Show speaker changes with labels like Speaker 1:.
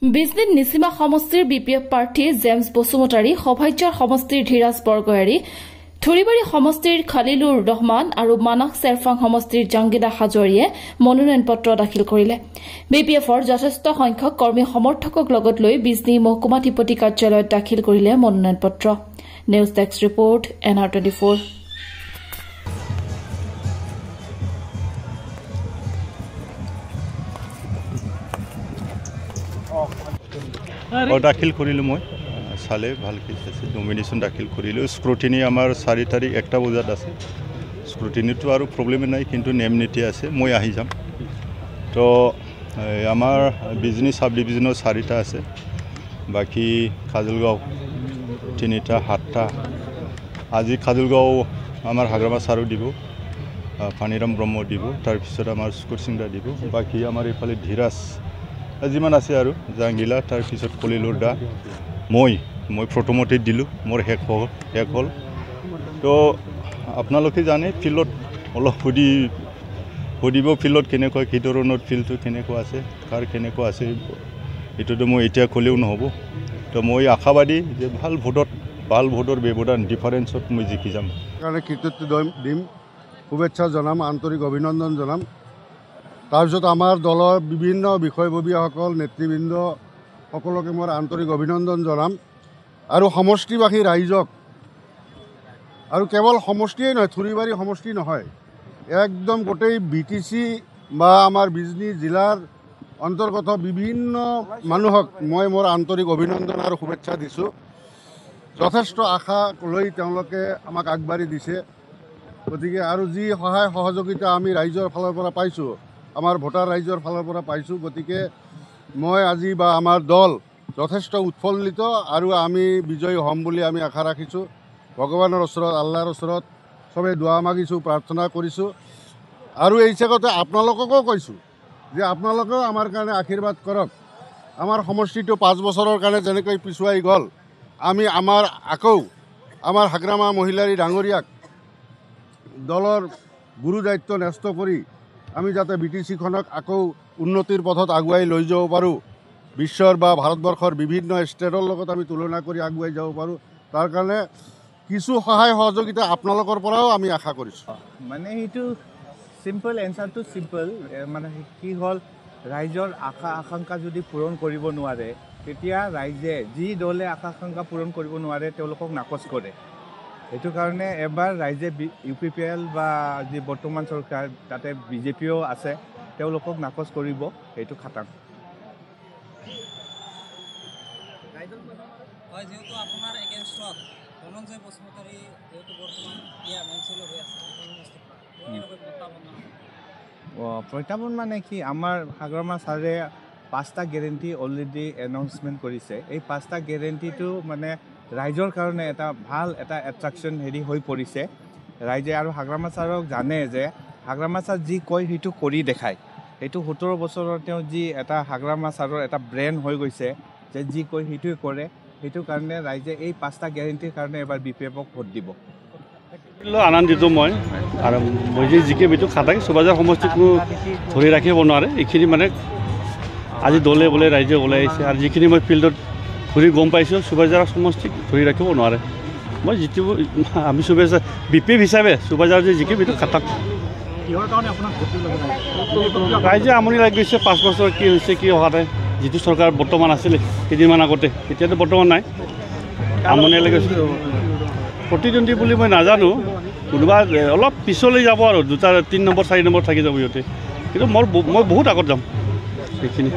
Speaker 1: Business Nichima সমষ্টিৰ BPF প্ৰাৰ্থী James Basumatary, সভাজ্যৰ সমষ্টিৰ ধীৰাজ বৰগয়াৰী, থুৰিবাৰী সমষ্টিৰ খালিলুৰ ৰহমান আৰু মানস চেৰফাং সমষ্টিৰ জাংগিদা হাজৰিয়ে মনোনয়ন পত্ৰ দাখিল কৰিলে। বিপিএফৰ যথেষ্ট সংখ্যক কৰ্মী সমৰ্থকক লগত লৈ বিজনী মহকুমাধিপতি কাৰ্যালয়ত দাখিল কৰিলে মনোনয়ন পত্ৰ। News desk report NR24।
Speaker 2: দাখিল কৰিলোঁ মই চালে ভালকৈ চাইছে নমিনেশ্যন দাখিল কৰিলোঁ। স্ক্ৰুটিনি আমাৰ 4 তাৰিখ 1টা বজাত আছে। স্ক্ৰুটিনিটো আৰু প্ৰব্লেম নাই, কিন্তু নেম নীতি আছে, মই আহি যাম। তো আমাৰ বিজনী চাব ডিভিজনৰ 4টা আছে, বাকী খাজুলগাঁও 3টা 7টা। আজি খাজুলগাঁও আমাৰ হাগ্ৰামা ছাৰো দিব, পানীৰাম ব্ৰহ্ম দিব, তাৰপিছত আমাৰ স্কুট সিংদা দিব, বাকী আমাৰ এইফালে ধীৰাজ যিমান আছে আৰু জাংগিলা, তাৰপিছত কলিলুৰ দা, মই প্ৰথমতে দিলোঁ, মোৰ শেষ হ'ল। তো আপোনালোকে জানে ফিল্ডত অলপ সুধিব ফিল্ডত কেনেকুৱা, কি ধৰণৰ ফিল্ডটো কেনেকুৱা আছে, কাৰ কেনেকুৱা আছে, এইটোতো মই এতিয়া ক'লেও নহ'ব। তো মই আশাবাদী যে ভাল ভোটৰ ব্যৱধান ডিফাৰেঞ্চত মই জিকি যাম।
Speaker 3: কাৰণে কৃতিত্ব দিম, শুভেচ্ছা জনাম, আন্তৰিক অভিনন্দন জনাম। তাৰপিছত আমাৰ দলৰ বিভিন্ন বিষয়ববীয়াসকল, নেতৃবৃন্দ সকলোকে মই আন্তৰিক অভিনন্দন জনাম। আৰু সমষ্টিবাসী ৰাইজক, আৰু কেৱল সমষ্টিয়েই নহয়, থুৰিবাৰী সমষ্টি নহয়, একদম গোটেই BTC বা আমাৰ বিজনী জিলাৰ অন্তৰ্গত বিভিন্ন মানুহক মই মোৰ আন্তৰিক অভিনন্দন আৰু শুভেচ্ছা দিছোঁ। যথেষ্ট আশা লৈ তেওঁলোকে আমাক আগবাঢ়ি দিছে। গতিকে আৰু যি সহায় সহযোগিতা আমি ৰাইজৰ ফালৰ পৰা পাইছোঁ, আমাৰ ভোটাৰ ৰাইজৰ ফালৰ পৰা পাইছোঁ, গতিকে মই আজি বা আমাৰ দল যথেষ্ট উৎফুল্লিত আৰু আমি বিজয়ী হ'ম বুলি আমি আশা ৰাখিছোঁ। ভগৱানৰ ওচৰত, আল্লাহৰ ওচৰত চবেই দোৱা মাগিছোঁ, প্ৰাৰ্থনা কৰিছোঁ। আৰু এই হিচাপতে আপোনালোককো কৈছোঁ যে আপোনালোকেও আমাৰ কাৰণে আশীৰ্বাদ কৰক। আমাৰ সমষ্টিটো 5 বছৰৰ কাৰণে যেনেকৈ পিছুৱাই গ'ল, আমি আকৌ আমাৰ হাগ্ৰামা মহিলাৰী ডাঙৰীয়াক দলৰ গুৰু দায়িত্ব ন্যস্ত কৰি আমি যাতে BTCখনক আকৌ উন্নতিৰ পথত আগুৱাই লৈ যাব পাৰোঁ, বিশ্বৰ বা ভাৰতবৰ্ষৰ বিভিন্ন ষ্টেটৰ লগত আমি তুলনা কৰি আগুৱাই যাব পাৰোঁ, তাৰ কাৰণে কিছু সহায় সহযোগিতা আপোনালোকৰ পৰাও আমি আশা কৰিছোঁ।
Speaker 4: মানে সেইটো চিম্পল, এনচাৰটো চিম্পল। মানে কি হ'ল, ৰাইজৰ আশা আকাংক্ষা যদি পূৰণ কৰিব নোৱাৰে, তেতিয়া ৰাইজে যি দলে আশা আকাংক্ষা পূৰণ কৰিব নোৱাৰে তেওঁলোকক নাকচ কৰে। সেইটো কাৰণে এবাৰ ৰাইজে UPPL বা যি বৰ্তমান চৰকাৰ, তাতে BJPও আছে, তেওঁলোকক নাকচ কৰিব, সেইটো খাটাং। প্ৰত্যাহ্বান মানে কি, আমাৰ হাগ্ৰামা ছাৰে 5টা গেৰেণ্টি অলৰেডি এনাউন্সমেণ্ট কৰিছে। এই 5টা গেৰেণ্টিটো মানে ৰাইজৰ কাৰণে এটা ভাল এট্ৰেকশ্যন হৈ পৰিছে। ৰাইজে আৰু হাগ্ৰামা ছাৰক জানে যে হাগ্ৰামা ছাৰ যি কয় সেইটো কৰি দেখায়। সেইটো 17 বছৰত তেওঁ যি এটা হাগ্ৰামা ছাৰৰ এটা ব্ৰেণ্ড হৈ গৈছে, যে যি কয় সেইটোৱে কৰে। সেইটো কাৰণে ৰাইজে এই 5টা গেৰেণ্টিৰ কাৰণে এবাৰ BPFক ভোট দিব।
Speaker 5: আনন্দিত মই, আৰু মই যে জিকিম এইটো খাটাং চুবাজাৰ সমষ্টিকো ধৰি ৰাখিব নোৱাৰে। এইখিনি মানে আজি দলে বোলে ৰাইজে ওলাই আহিছে, আৰু যিখিনি মই ফিল্ডত ঘূৰি গম পাইছোঁ, চুবাজাৰ সমষ্টিক ধৰি ৰাখিব নোৱাৰে। মই জিতিব, আমি চুবাজাৰ BPF হিচাপে চুবাজাৰ যে জিকিম এইটো খাটাং। ৰাইজে আমনি লাগি গৈছে, 5 বছৰ কি হৈছে, কি অহা নাই। যিটো চৰকাৰ বৰ্তমান আছিলে কেইদিনমান আগতে, এতিয়াতো বৰ্তমান নাই, আমনি লাগি গৈছে। প্ৰতিদ্বন্দ্বী বুলি মই নাজানো, কোনোবা অলপ পিছলৈ যাব আৰু 2, 3 নম্বৰ 4 নম্বৰ থাকি যাব সিহঁতে, কিন্তু মই বহুত আগত যাম সেইখিনি।